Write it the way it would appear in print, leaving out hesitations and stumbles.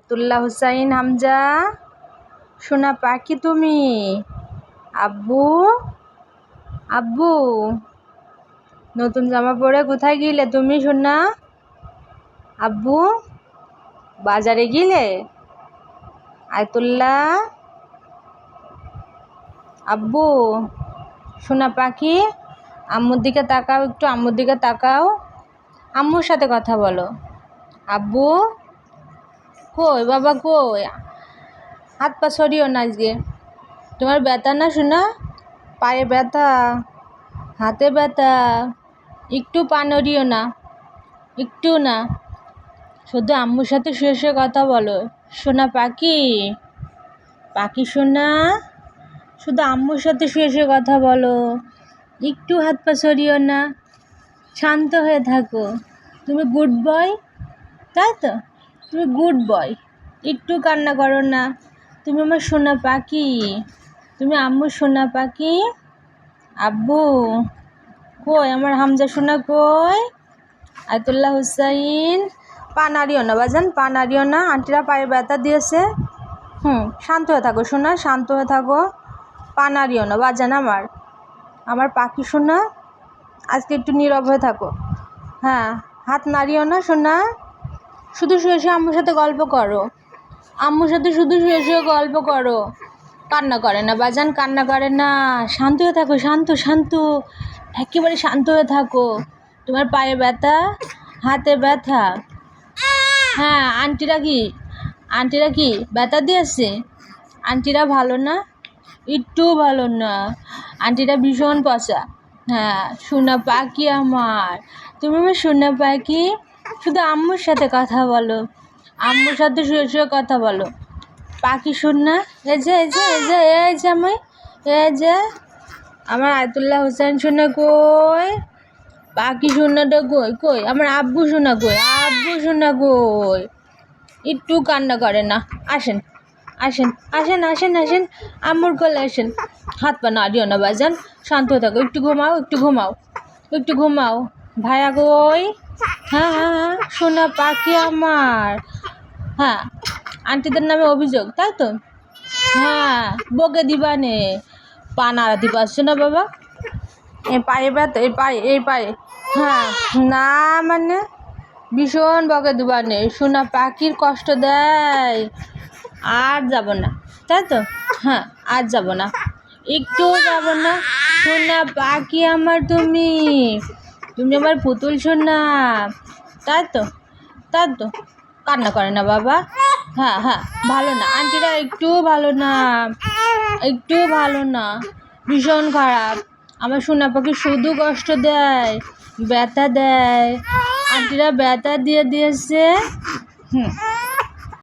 Ayatollah Hussain Hamza, সোনা পাখি তুমি। আব্বু, আব্বু, নতুন জামা পরে কোথায় গেলে তুমি সোনা? আব্বু, বাজারে গেলে? আয়াতুল্লাহ, আব্বু, সোনা পাখি, আম্মুর দিকে তাকাও, একটু আম্মুর দিকে তাকাও, আম্মুর সাথে কথা বলো। আব্বু কই, বাবা কই? হাত পা সরিও না আজকে, তোমার ব্যথা না সোনা? পায়ে ব্যথা, হাতে ব্যথা, একটু পা নড়িও না, একটু না, শুধু আম্মুর সাথে শুয়ে শুয়ে কথা বলো। সোনা পাখি, পাখি সোনা, শুধু আম্মুর সাথে শুয়ে শুয়ে কথা বলো, একটু হাত পা সরিও না, শান্ত হয়ে থাকো। তুমি গুড বয়, তাই তো? তুমি গুড বয়, একটু কান্না করো না। তুমি আমার সোনা পাখি, তুমি আম্মুর সোনা পাখি। আব্বু কই, আমার হামজা সোনা কই? আয়াতুল্লাহ হুসাইন, পা নাড়িও না বাজান, পা নাড়িও না, আন্টিরা পায়ে ব্যথা দিয়েছে। শান্ত হয়ে থাকো সোনা, শান্ত হয়ে থাকো, পা নাড়িও না বাজান। আমার পাখি সোনা, আজকে একটু নীরব হয়ে থাকো। হ্যাঁ, হাত নাড়িও না সোনা, শুধু শুয়ে শুয়ে আম্মুর সাথে গল্প করো, আম্মুর সাথে শুধু শুয়ে শুয়ে গল্প করো। কান্না করে না বাজান, কান্না করে না, শান্ত হয়ে থাকো, শান্ত শান্ত, একেবারে শান্ত হয়ে থাকো। তোমার পায়ে ব্যথা, হাতে ব্যথা। হ্যাঁ, আন্টিরা কি ব্যথা দিয়েছে? আন্টিরা ভালো না, একটু ভালো না, আন্টিরা ভীষণ পচা। হ্যাঁ, সোনা পাখি আমার, তুমি আমার সোনা পাখি, শুধু আম্মুর সাথে কথা বলো, আম্মুর সাথে শুয়ে শুয়ে কথা বলো। পাখি সোনা, এই যে এই যে এই যে এই যে এই যে আমার আয়াতুল্লাহ হুসাইন সোনা কই? পাখি সোনাটা কই? কই আমার আব্বু সোনা কই? আব্বু সোনা কই? একটু কান্না করে না। আসেন আসেন আসেন আসেন আসেন, আম্মুর কোলে আসেন। হাত পা নাড়িও না বাজান, শান্ত থাকো, একটু ঘুমাও, একটু ঘুমাও, একটু ঘুমাও। ভাইয়া কই? হ্যাঁ হ্যাঁ হ্যাঁ, সোনা পাখি আমার। হ্যাঁ, আন্টিদের নামে অভিযোগ, তাই তো? হ্যাঁ, বকে দিবানে, পা নাড়াতে পারছো না বাবা? এই পায়ে ব্যথা, এই পায়ে। হ্যাঁ, না মানে ভীষণ বকে দিবানে, সোনা পাখির কষ্ট দেয়। আর যাব না, তাই তো? হ্যাঁ, আর যাব না, একটু যাব না। সোনা পাখি আমার তুমি, তুমি আমার পুতুল সোনা, তাই তো? তাই তো? কান্না করে না বাবা? হ্যাঁ হ্যাঁ, ভালো না, আন্টিরা একটু ভালো না, একটু ভালো না, ভীষণ খারাপ। আমার সোনা পাখি শুধু কষ্ট দেয়, ব্যথা দেয়, আন্টিরা ব্যথা দিয়েছে।